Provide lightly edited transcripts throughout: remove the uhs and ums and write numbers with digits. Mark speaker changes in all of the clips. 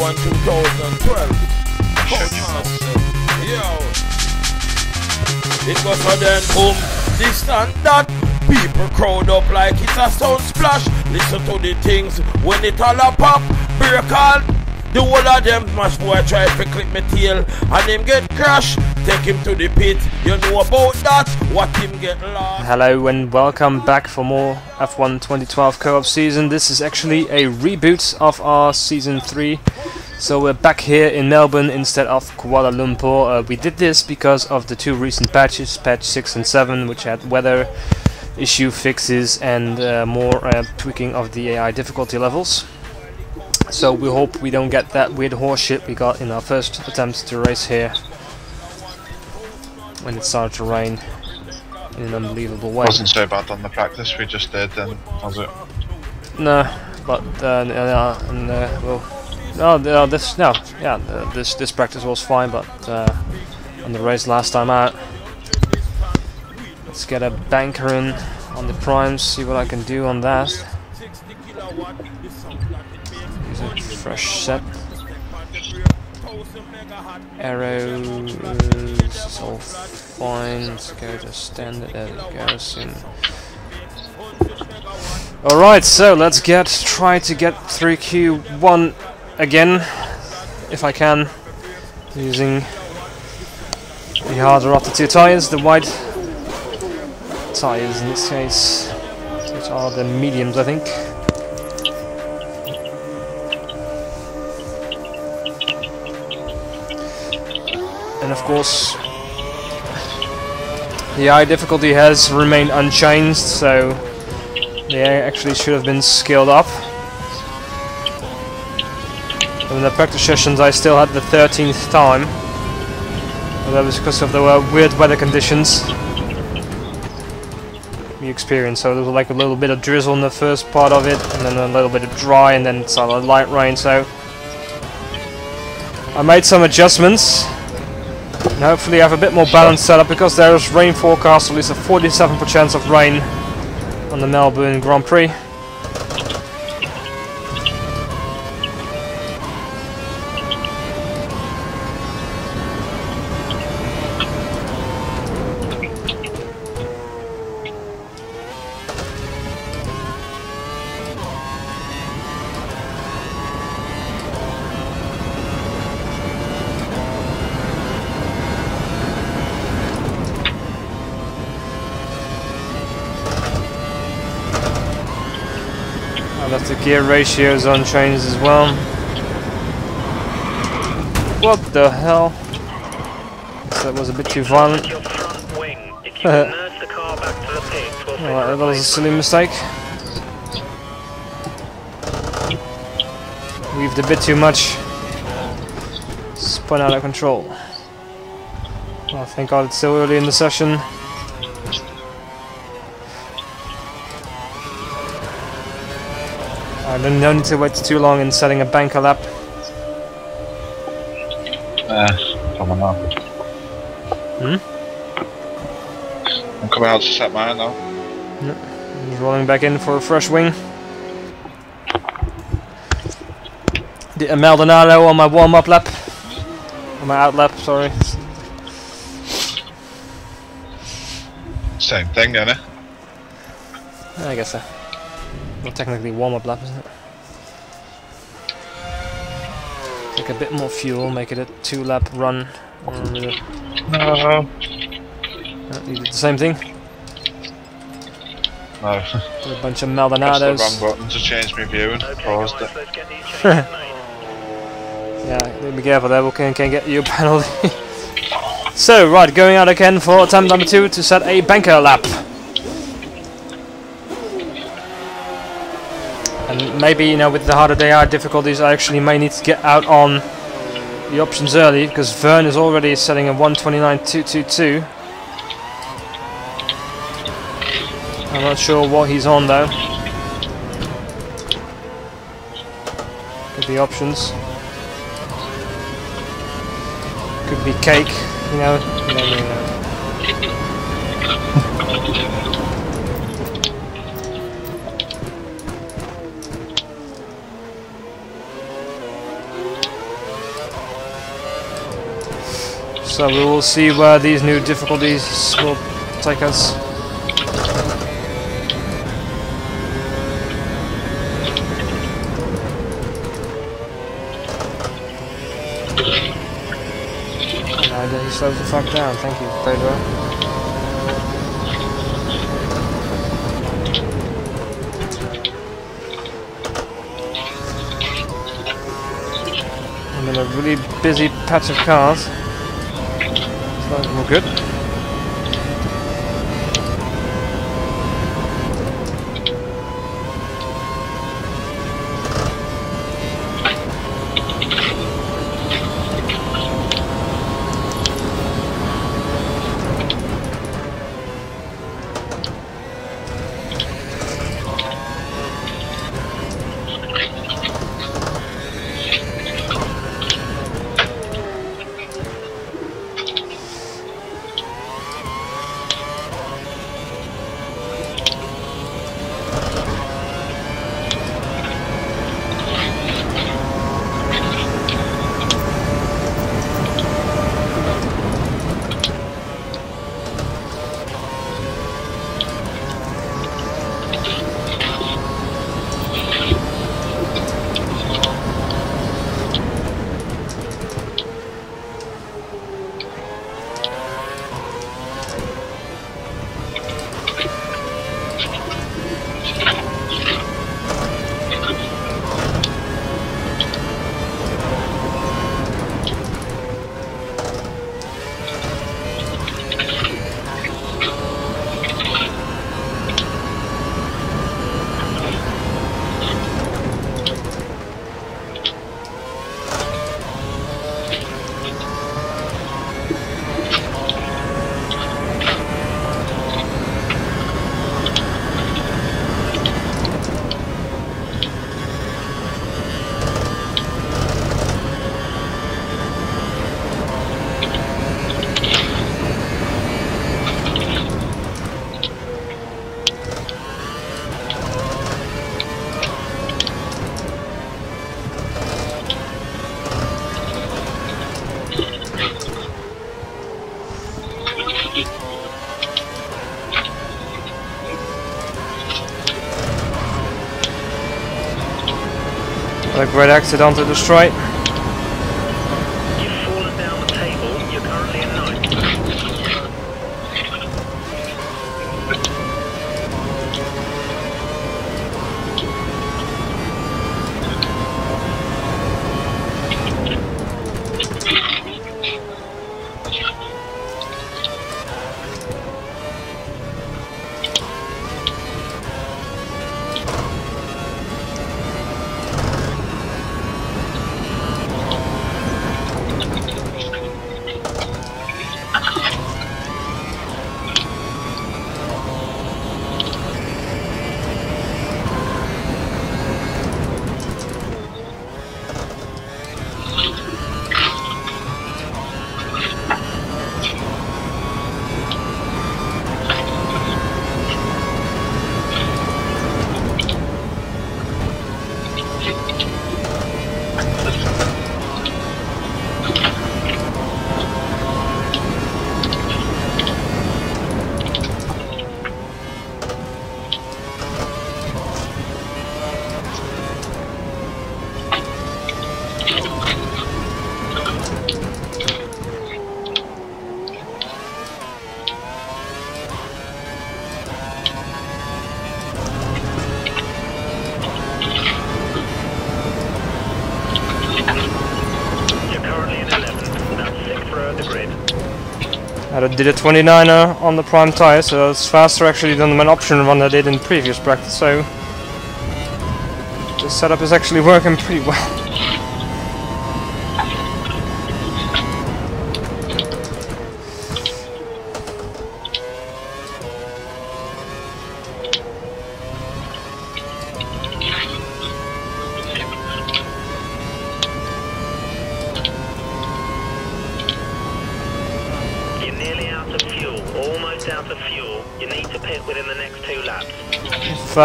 Speaker 1: 1 2012. Yo. It goes for then boom, this and that. People crowd up like it's a sound splash. Listen to the things when it all a pop. Break all. The whole of them smash boy try to clip me tail and him get crashed. Take him to the pit. You know about that. What him get lost.
Speaker 2: Hello and welcome back for more F1 2012 co-op season. This is actually a reboot of our season 3. So we're back here in Melbourne instead of Kuala Lumpur. We did this because of the two recent patches, patch 6 and 7, which had weather issue fixes and more tweaking of the AI difficulty levels. So we hope we don't get that weird horse shit we got in our first attempt to race here when it started to rain in an unbelievable way.
Speaker 3: Wasn't so bad on the practice we just did then, was it?
Speaker 2: No, but this practice was fine, but on the race last time out, let's get a banker in on the primes, see what I can do on that. Use a fresh set. Arrows is all fine. Let's go to standard. There it goes. Alright, so let's try to get through Q1 again, if I can, using the harder of the two tires, the wide tires in this case, which are the mediums, I think. And of course, the eye difficulty has remained unchanged, so they actually should have been scaled up. In the practice sessions I still had the 13th time, but that was because of the weird weather conditions we experienced. So there was like a little bit of drizzle in the first part of it, and then a little bit of dry, and then some light rain. So I made some adjustments, and hopefully have a bit more balanced setup, because there is rain forecast, at least a 47% of rain on the Melbourne Grand Prix. I left the gear ratios unchanged as well. What the hell? That was a bit too violent. Alright, that was a silly mistake. Weaved a bit too much. Spun out of control. Well, thank God it's still early in the session. I don't need to wait too long in setting a banker lap.
Speaker 3: Come on now. I'm coming out to set mine now.
Speaker 2: I'm rolling back in for a fresh wing. Did a Maldonado on my warm-up lap. On my out lap, sorry.
Speaker 3: Same thing, isn't it?
Speaker 2: I guess so. Well, technically warm-up lap, isn't it? Take a bit more fuel, make it a 2-lap run. You did the same thing?
Speaker 3: No.
Speaker 2: With a bunch of
Speaker 3: Pressed
Speaker 2: Maldonados.
Speaker 3: the wrong button to change my view and paused it.
Speaker 2: Yeah, be careful there, we can get you a penalty. So, right, going out again for attempt number 2 to set a banker lap. And maybe, you know, with the harder AI difficulties, I actually may need to get out on the options early, because Vern is already setting a 129.222. I'm not sure what he's on though. Could be options. Could be cake, you know. You never know. So we will see where these new difficulties will take us. No, he slows the fuck down. Thank you, Pedro. I'm in a really busy patch of cars. So we're good. A great exit onto the straight.
Speaker 4: You've fallen down the table. You're currently in ninth.
Speaker 2: I did a 29er on the prime tire, so it's faster actually than an option run I did in previous practice, so this setup is actually working pretty well.
Speaker 4: Out of fuel, you need to pit within the next 2 laps.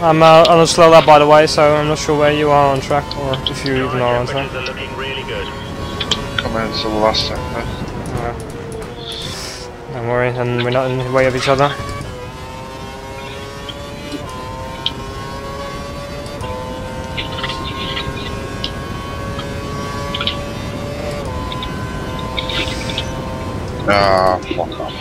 Speaker 2: I'm on a slow lap by the way, so I'm not sure where you are on track, or if you even are on track.
Speaker 4: Are looking really good.
Speaker 3: Come into the last sector.
Speaker 2: Yeah. Don't worry, and we're not in the way of each other.
Speaker 3: Ah, fuck off.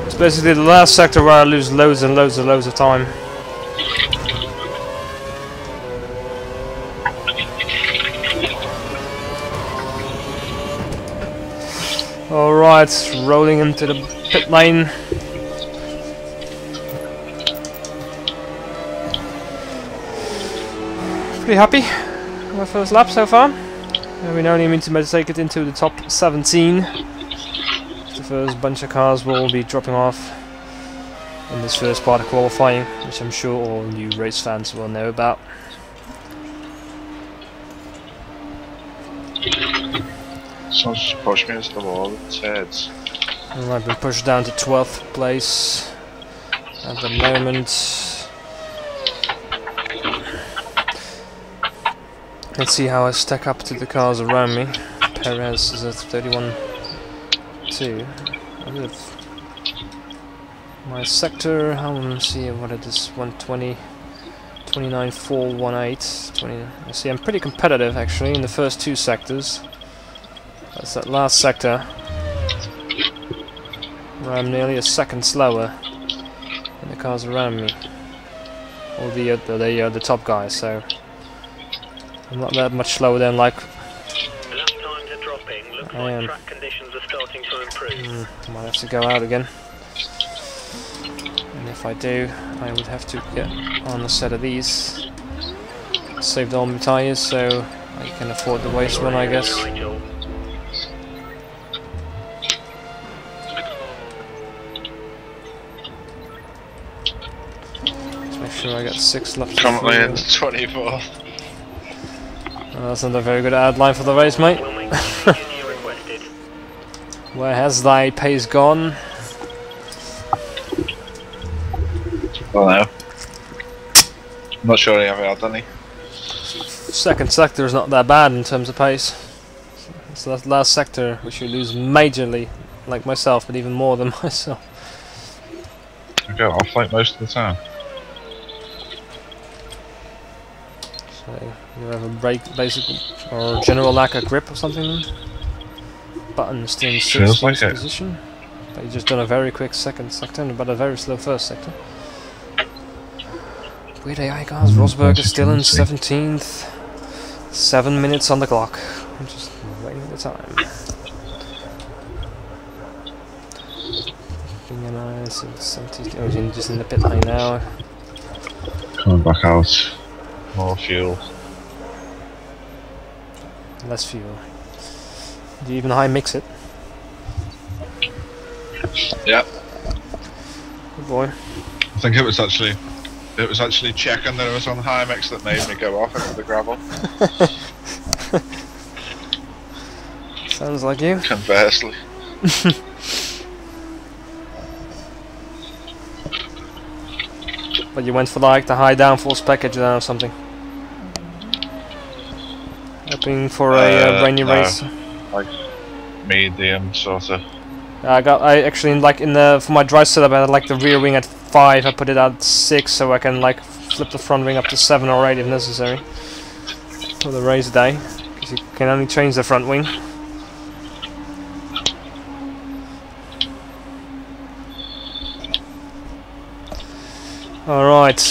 Speaker 2: It's basically the last sector where I lose loads and loads and loads of time. Alright, rolling into the pit lane. Pretty happy with my first lap so far. We only need to take it into the top 17. The first bunch of cars will be dropping off in this first part of qualifying, which I'm sure all new race fans will know about.
Speaker 3: Someone's just pushed me into the wall with its heads.
Speaker 2: I've been pushed down to 12th place at the moment. Let's see how I stack up to the cars around me. Perez is at 31.2. My sector, let's see what it is, 120, 29.418. 20. See, I'm pretty competitive actually in the first two sectors. That's that last sector where I'm nearly a second slower than the cars around me, or the top guys. So I'm not that much slower than like
Speaker 4: Lap times are dropping. Looks
Speaker 2: I
Speaker 4: like
Speaker 2: am.
Speaker 4: track conditions are starting to improve.
Speaker 2: I might have to go out again, and if I do, I would have to get on a set of these. Saved all my tyres, so I can afford to waste one, I guess.
Speaker 4: Nigel.
Speaker 2: Make sure I got 6 laps.
Speaker 3: Currently in 24th.
Speaker 2: That's not a very good ad line for the race, mate.
Speaker 4: We'll make the changes you requested.
Speaker 2: Where has thy pace gone?
Speaker 3: Well, no. I'm not sure he ever had any.
Speaker 2: Second sector is not that bad in terms of pace. It's that last sector which you lose majorly, like myself, but even more than myself.
Speaker 3: I go off like most of the time.
Speaker 2: So you have a basic or general lack of grip or something. Button still in
Speaker 3: Feels like it.
Speaker 2: position. But you just done a very quick second sector, but a very slow first sector. Weird AI cars. Rosberg is still in 17th. 7 minutes on the clock. I'm just waiting the time. Oh, he's just in the pit lane now.
Speaker 3: Coming back out. More fuel.
Speaker 2: Less fuel. Do you even high mix it?
Speaker 3: Yep.
Speaker 2: Good boy.
Speaker 3: I think it was actually checking that it was on high mix that made me go off into the gravel.
Speaker 2: Sounds like you.
Speaker 3: Conversely.
Speaker 2: But you went for like the high downforce package or something. Hoping for a rainy
Speaker 3: no.
Speaker 2: race.
Speaker 3: Like medium sort of.
Speaker 2: I actually like for my dry setup I had like the rear wing at 5. I put it at 6 so I can like flip the front wing up to 7 or 8 if necessary for the race day, because you can only change the front wing. Alright,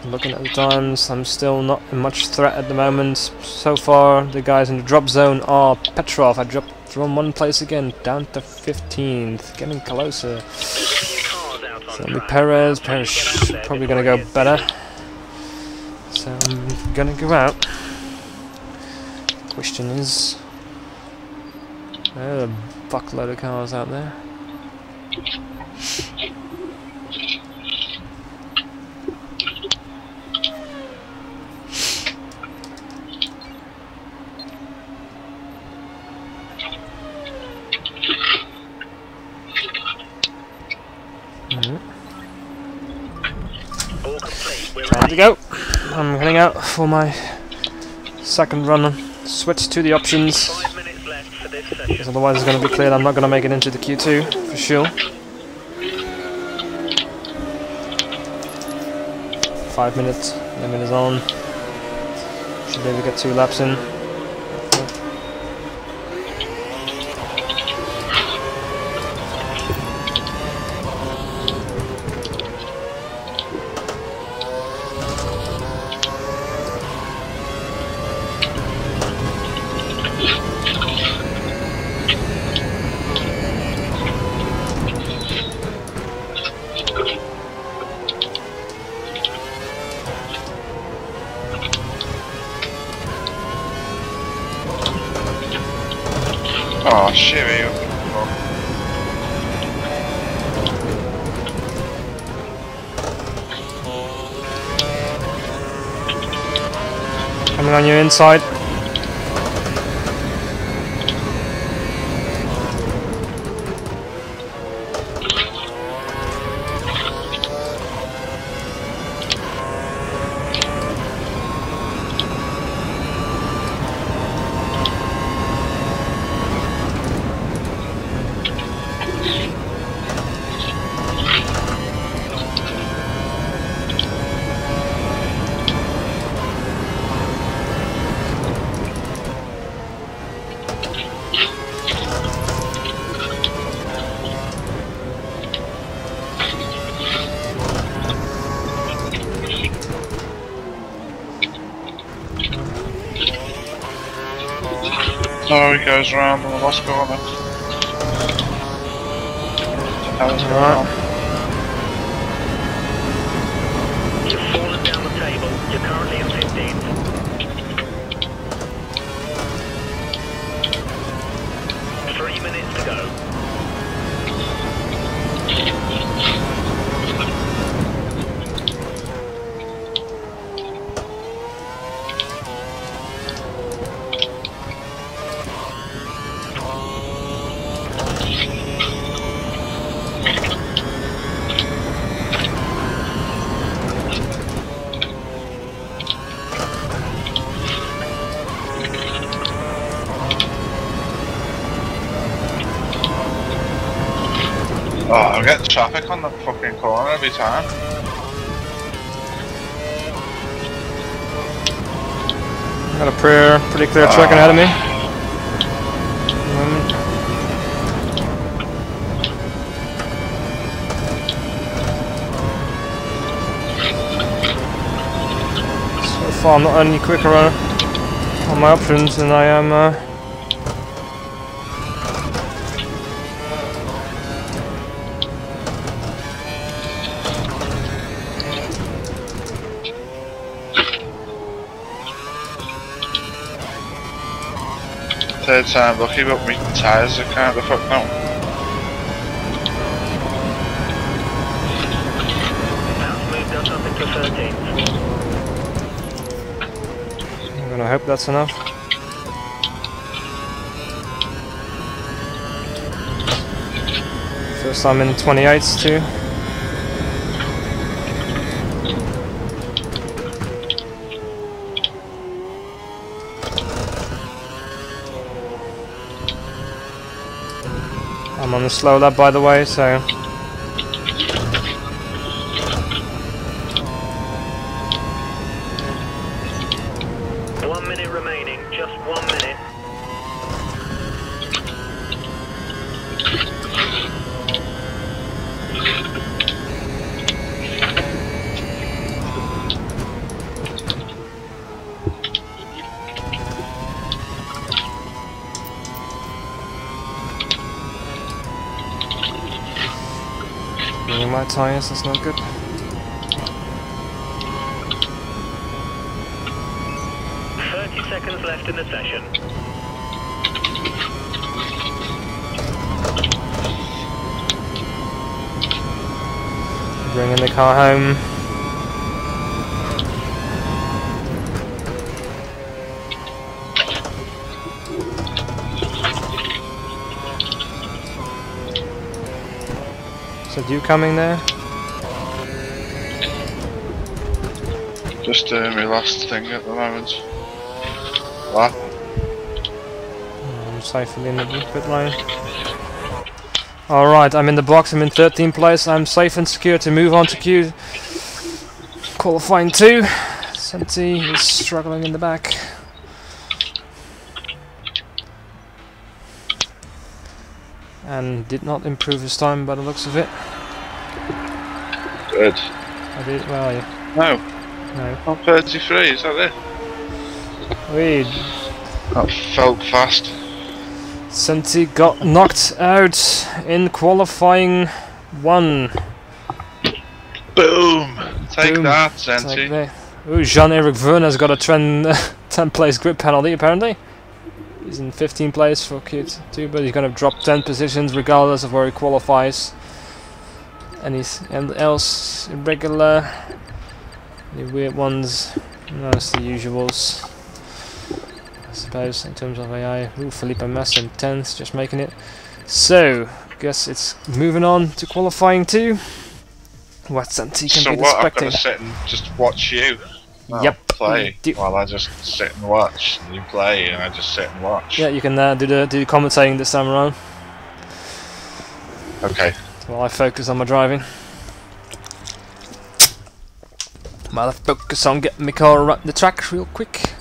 Speaker 2: looking at the times, I'm still not in much threat at the moment. So far, the guys in the drop zone are Petrov. I dropped from 1 place again, down to 15th, getting closer. Certainly Perez probably going to go better. So I'm going to go out. Question is, a buckload of cars out there. to go. I'm heading out for my second run. Switch to the options.
Speaker 4: 5 minutes left for this
Speaker 2: Because
Speaker 4: session.
Speaker 2: otherwise it's going to be clear I'm not going to make it into the Q2 for sure. 5 minutes, limit is on. Should be able to get 2 laps in.
Speaker 3: Oh, shit,
Speaker 2: Coming on your inside.
Speaker 3: Oh, he goes around on the last corner.
Speaker 2: Alright.
Speaker 4: You've fallen down the table. You're currently in 15th. Three minutes to go.
Speaker 3: Oh, I'm getting traffic on the fucking corner every time.
Speaker 2: Got a pretty clear track ahead of me. So far I'm not any quicker on my options than I am
Speaker 3: Third time lucky, but my tyres are kind of fucked now.
Speaker 4: That's moved us up into 13th.
Speaker 2: I'm gonna hope that's enough. First time in 28s too. I'm on the slow lap by the way, so
Speaker 4: 1 minute remaining. Just 1 minute.
Speaker 2: moving my tyres, that's not good.
Speaker 4: Seconds left in the session.
Speaker 2: Bringing the car home. Is that you coming there?
Speaker 3: just doing my last thing at the moment. What?
Speaker 2: I'm safely in the pit lane. Alright, I'm in the box, I'm in 13th place, I'm safe and secure to move on to Q. Qualifying 2. Senti is struggling in the back. And did not improve his time by the looks of it.
Speaker 3: Good.
Speaker 2: I did, where are you?
Speaker 3: No.
Speaker 2: No.
Speaker 3: I'm 33, is that it?
Speaker 2: Weed.
Speaker 3: That felt fast.
Speaker 2: Senti got knocked out in qualifying 1.
Speaker 3: Boom! Take
Speaker 2: Boom.
Speaker 3: that, Senti.
Speaker 2: Ooh, Jean-Eric Verne has got a 10 place grip penalty apparently. He's in 15th place for Q2, but he's going to drop 10 positions regardless of where he qualifies. And else irregular. Any weird ones? No, it's the usuals. I suppose in terms of AI. Ooh, Felipe Massa in 10th, just making it. So, guess it's moving on to qualifying 2. What Senti can be the
Speaker 3: what? I'm
Speaker 2: spectator.
Speaker 3: gonna sit and just watch you.
Speaker 2: Yep.
Speaker 3: Play while I just sit and watch. You play and I just sit and watch.
Speaker 2: Yeah, you can do the commentating this time around.
Speaker 3: Okay.
Speaker 2: While I focus on my driving. While I focus on getting my car around the track real quick.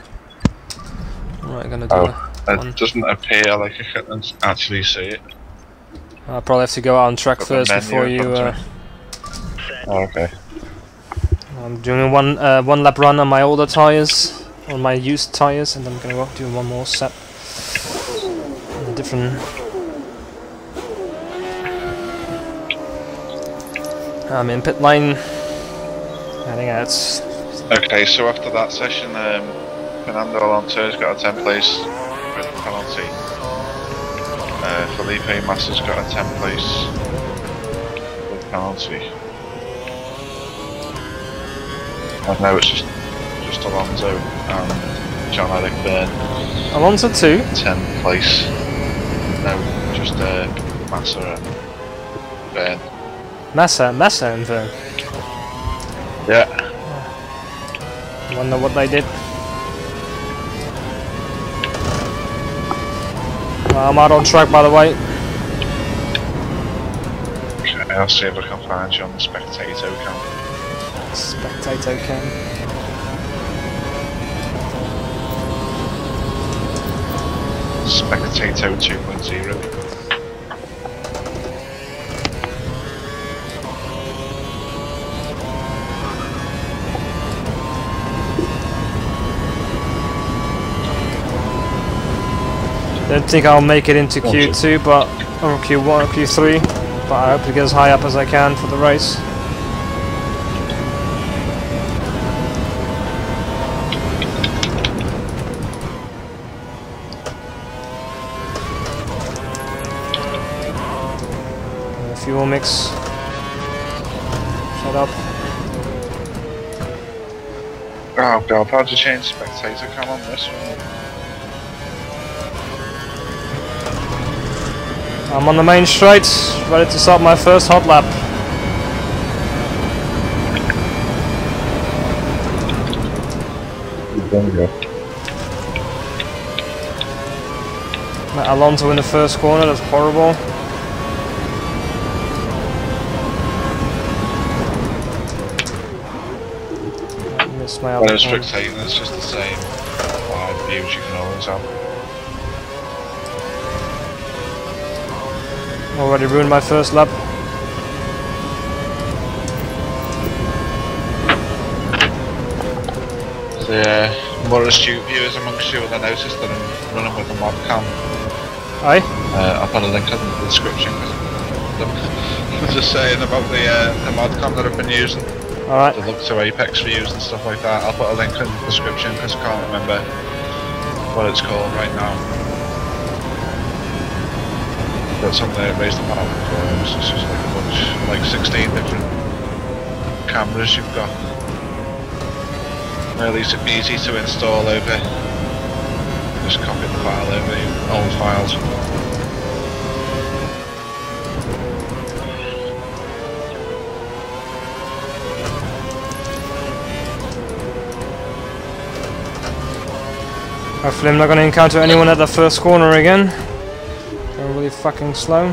Speaker 2: Alright, gonna do one.
Speaker 3: It doesn't appear like I can actually see it.
Speaker 2: I'll probably have to go out on track first before you.
Speaker 3: Oh, okay.
Speaker 2: I'm doing one lap run on my older tires, on my used tires, and then I'm gonna do one more set. Different. I'm in pit lane. Heading out.
Speaker 3: Okay, so after that session, Fernando Alonso's got a 10 place with penalty. Felipe Massa's got a 10 place with penalty. I know it's just Alonso and Jean-Eric Verne.
Speaker 2: Alonso 2?
Speaker 3: 10th place. No, just Massa and Verne.
Speaker 2: Massa and Verne.
Speaker 3: Yeah.
Speaker 2: Wonder what they did. Well, I'm out on track, by the way.
Speaker 3: Okay, I'll see if I can find you on the spectator cam.
Speaker 2: Spectator cam.
Speaker 3: Spectator 2.0.
Speaker 2: Don't think I'll make it into Q2, but or Q1, Q3. But I hope to get as high up as I can for the race. Fuel mix. Shut up.
Speaker 3: Oh god, how'd you change spectator cam on this one?
Speaker 2: I'm on the main straight, ready to start my first hot lap. Met Alonso in the first corner, that's horrible.
Speaker 3: When it's spectating, it's just the same 5 views you can always have.
Speaker 2: Already ruined my first lap.
Speaker 3: The more astute viewers amongst you will have noticed that I'm running with a mod cam.
Speaker 2: Aye?
Speaker 3: I'll put a link in the description. I'm just saying about the mod cam that I've been using.
Speaker 2: Alright.
Speaker 3: To look to Apex views and stuff like that. I'll put a link in the description because I can't remember what it's called right now. But something I raised the panel before. It's just like a bunch, like 16 different cameras you've got. Really easy to install over. Just copy the file over old files.
Speaker 2: Hopefully I'm not going to encounter anyone at the first corner again. They're really fucking slow.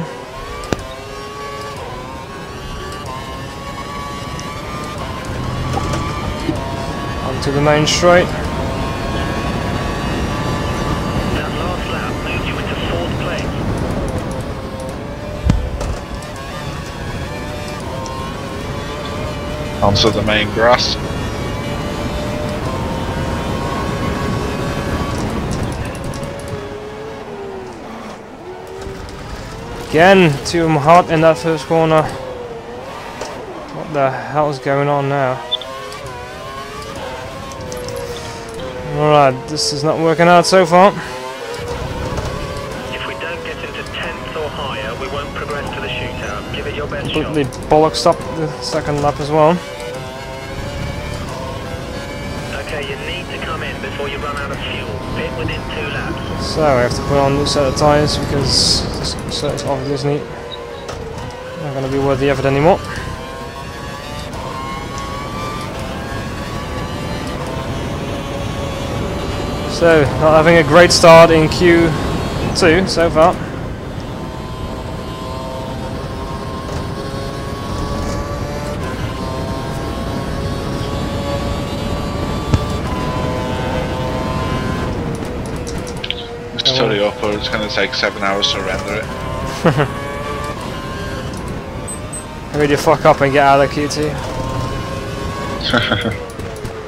Speaker 2: Onto the main straight.
Speaker 4: That last lap moved you into 4th place.
Speaker 3: Onto the main grass.
Speaker 2: Again, 2 of them hot in that first corner. What the hell is going on now? Alright, this is not working out so far.
Speaker 4: If we don't get into 10th or higher, we won't progress to the shootout. Give it your best shot.
Speaker 2: Completely bollocks up the second lap as well.
Speaker 4: Okay, you need to come in before you run out of fuel. Pit within 2 laps.
Speaker 2: So I have to put on a new set of tyres because this set is obviously not going to be worth the effort anymore. So, not having a great start in Q2 so far.
Speaker 3: It's totally up, or it's going to take 7 hours to render it.
Speaker 2: I made you fuck up and get out of Q2.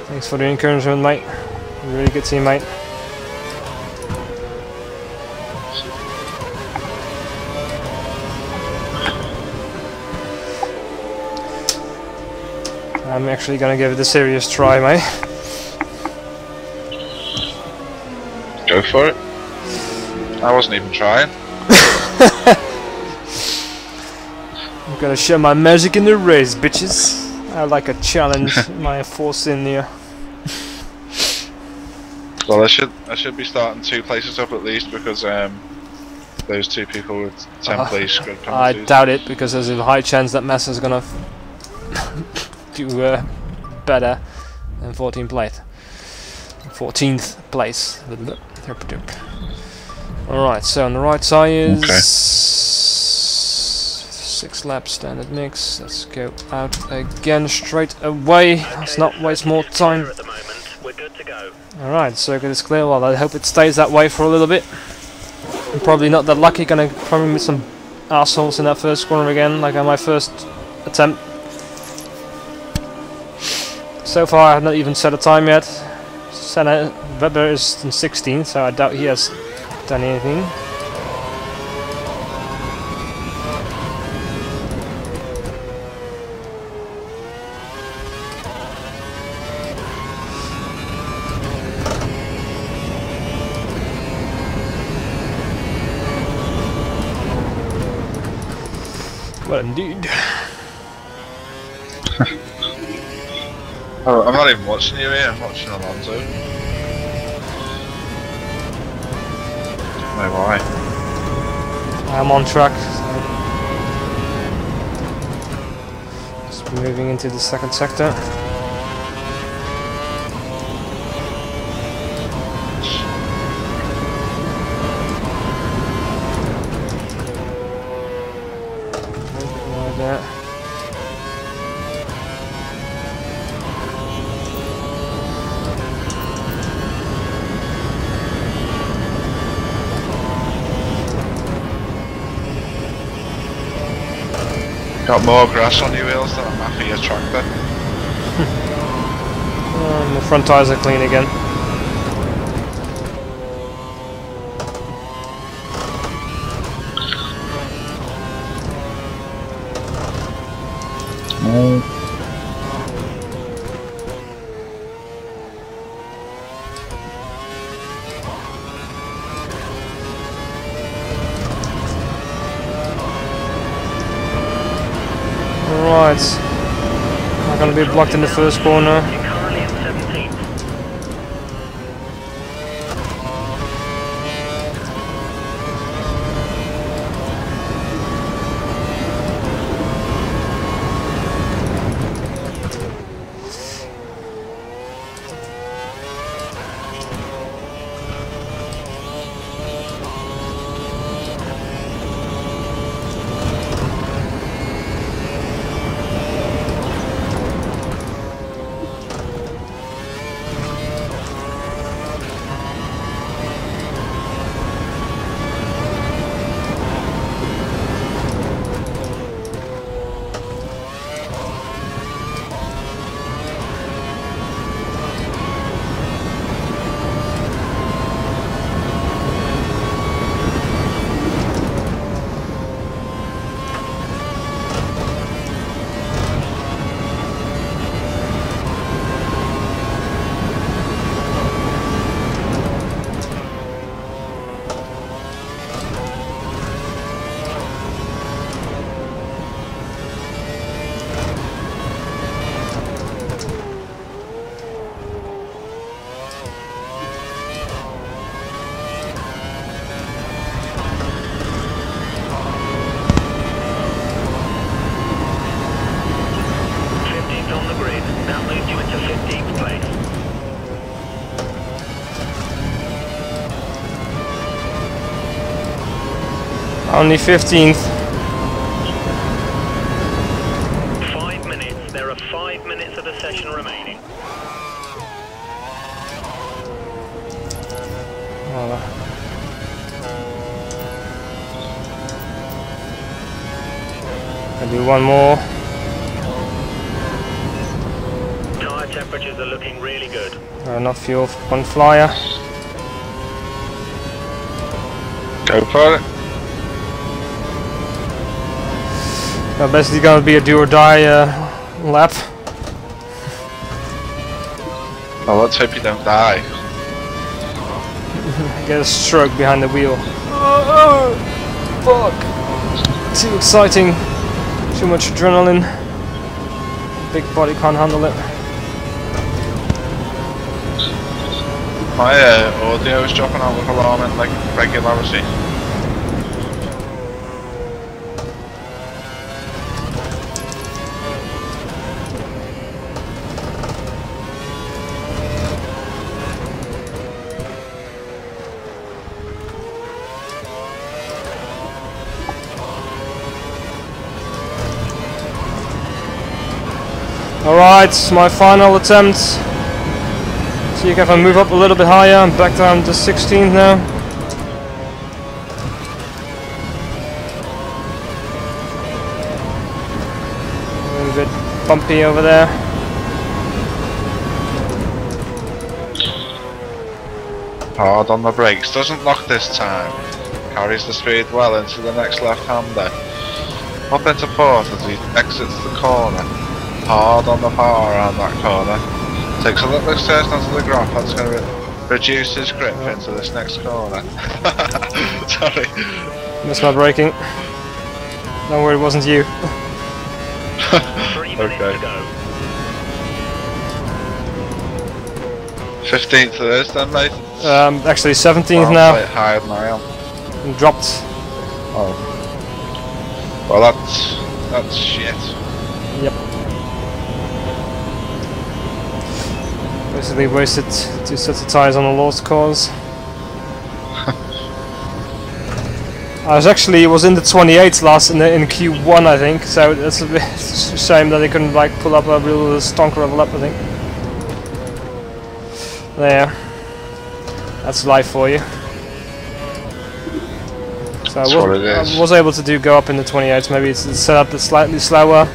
Speaker 2: Thanks for the encouragement, mate. Really good teammate. I'm actually gonna give it a serious try, mate.
Speaker 3: Go for it. I wasn't even trying.
Speaker 2: I'm gonna show my magic in the race, bitches. I like a challenge. My force in here.
Speaker 3: Well, I should be starting 2 places up at least because those 2 people with 10 place grid
Speaker 2: I
Speaker 3: penalties.
Speaker 2: doubt it because there's a high chance that Massa's gonna do better than 14th place. 14th place. Alright, so on the right side is 6 laps standard mix. Let's go out again straight away. Let's not waste more time.
Speaker 4: At the moment, we're good to go.
Speaker 2: Alright, circuit is clear. Well, I hope it stays that way for a little bit. I'm probably not that lucky, gonna probably miss some assholes in that first corner again, like on my first attempt. So far I have not even set a time yet. Weber is in 16th, so I doubt he has done anything. Well, indeed.
Speaker 3: Oh, I'm not even watching you here, I'm watching Alonso. No, why?
Speaker 2: I'm on track. So just moving into the second sector. Like that.
Speaker 3: Got more grass on your wheels than a Mafia tractor.
Speaker 2: The front tyres are clean again. Right, not going to be blocked in the first corner.
Speaker 4: You're currently in 17th.
Speaker 2: Only 15th.
Speaker 4: 5 minutes. There are 5 minutes of the session remaining.
Speaker 2: I'll do one more.
Speaker 4: Tyre temperatures are looking really good.
Speaker 2: Enough fuel for one flyer.
Speaker 3: Go for it.
Speaker 2: Basically gonna be a do or die lap.
Speaker 3: Well, let's hope you don't die.
Speaker 2: Get a stroke behind the wheel. Oh, fuck. Too exciting. Too much adrenaline. Big body can't handle it.
Speaker 3: My audio is dropping out with alarming like regularity.
Speaker 2: Alright, my final attempt. See if I can move up a little bit higher. I'm back down to 16th now. A little bit bumpy over there.
Speaker 3: Hard on the brakes. Doesn't lock this time. Carries the speed well into the next left-hander. Up into fourth as he exits the corner. Hard on the power around that corner. Takes a little exertion onto the graph. That's going to reduce his grip into this next corner. Sorry.
Speaker 2: Missed my braking. Don't worry, it wasn't you.
Speaker 4: 3 minutes to go.
Speaker 3: 15th it is then, mate.
Speaker 2: Actually 17th
Speaker 3: Well,
Speaker 2: now.
Speaker 3: quite higher than I am.
Speaker 2: Dropped.
Speaker 3: Oh. Well, that's shit.
Speaker 2: Yep. Basically wasted 2 sets of tyres on a lost cause. I was in the 28th last in Q1 I think, so it's a bit shame that they couldn't like pull up a real stonker of a lap I think. There. That's life for you. So I was able to go up in the 28th, maybe it's set up slightly slower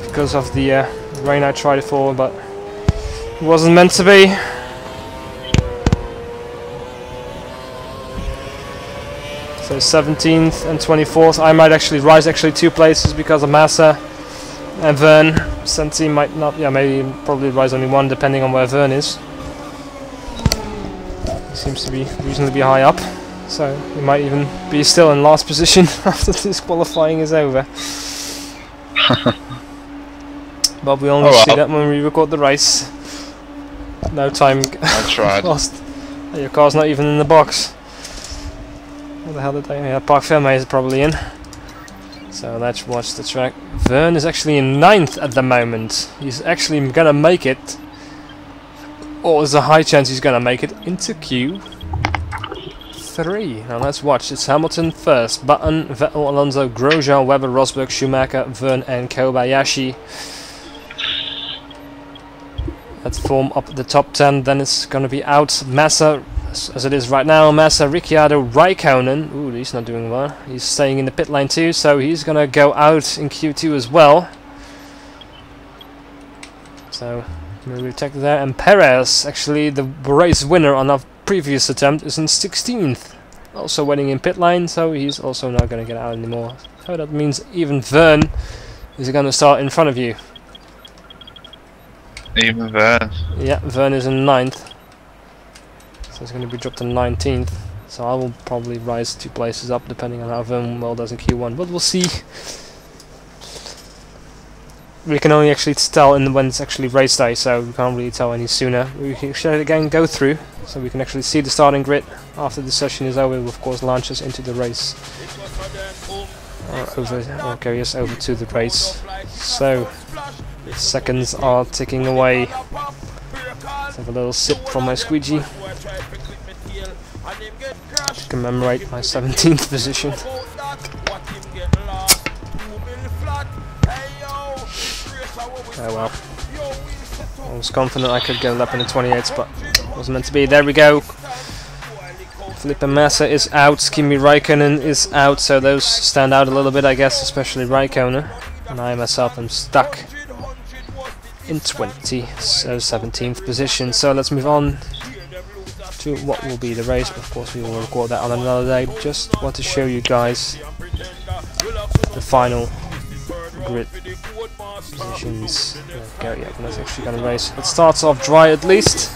Speaker 2: because of the rain I tried it for, but it wasn't meant to be. So 17th and 24th, I might actually rise 2 places because of Massa and Vern. Senti might not, maybe probably rise only 1 depending on where Vern is. He seems to be reasonably high up, so he might even be still in last position after this qualifying is over. But we only see that when we record the race. No time lost. Your car's not even in the box. What the hell did they... Yeah, Park Ferme is probably in. So let's watch the track. Vern is actually in 9th at the moment. He's actually gonna make it, or there's a high chance he's gonna make it into Q3. Now let's watch. It's Hamilton first, Button, Vettel, Alonso, Grosjean, Webber, Rosberg, Schumacher, Vern and Kobayashi. Let's form up the top 10, then it's gonna be out Massa, as it is right now, Massa, Ricciardo, Raikkonen. Ooh, he's not doing well. He's staying in the pit lane too, so he's gonna go out in Q2 as well. So, we'll check there. And Perez, actually the race winner on our previous attempt, is in 16th. Also waiting in pit lane, so he's also not gonna get out anymore. So that means even Vern is gonna start in front of you.
Speaker 3: Even Vern.
Speaker 2: Yeah, Vern is in 9th. So it's going to be dropped to 19th. So I will probably rise 2 places up depending on how Vern well does in Q1. But we'll see. We can only actually tell when it's actually race day, so we can't really tell any sooner. We can should again go through, so we can actually see the starting grid. After the session is over, we'll of course launch us into the race. Carry us over to the race. So, seconds are ticking away. Let's have a little sip from my squeegee to commemorate my 17th position. Oh well. I was confident I could get a lap in the 28s, but it wasn't meant to be. There we go. Felipe Massa is out, Kimi Raikkonen is out, so those stand out a little bit, I guess, especially Raikkonen. And I myself am stuck in 17th position. So let's move on to what will be the race. Of course, we will record that on another day. Just want to show you guys the final grid positions. There we go. Yeah, that's actually going to race. It starts off dry at least.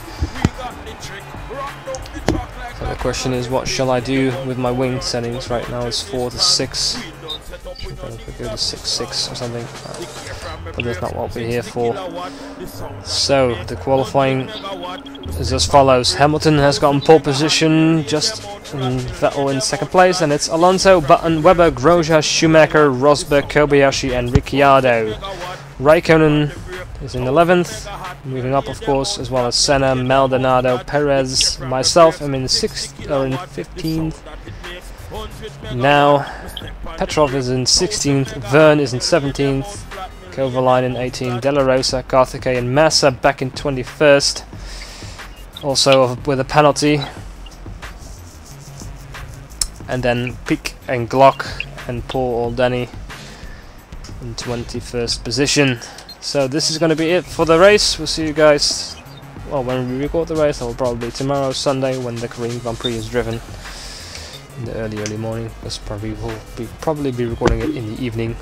Speaker 2: So the question is, what shall I do with my wing settings? Right now it's 4 to 6. I'm going to go to 6-6 or something. But that's not what we're here for. So the qualifying is as follows. Hamilton has gotten pole position, just Vettel in second place, and it's Alonso, Button, Webber, Grosjean, Schumacher, Rosberg, Kobayashi and Ricciardo. Raikkonen is in 11th, moving up of course, as well as Senna, Maldonado, Perez, myself I'm in 6th or in 15th. Now Petrov is in 16th, Verne is in 17th, Kovalainen in 18th, De La Rosa, Karthike and Massa back in 21st, also with a penalty. And then Pique and Glock and Paul Aldeni in 21st position. So this is going to be it for the race. We'll see you guys, well, when we record the race. That will probably be tomorrow, Sunday, when the Korean Grand Prix is driven in the early morning. We'll probably be recording it in the evening.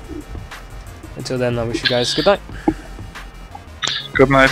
Speaker 2: Until then, I wish you guys good night.
Speaker 3: Good night.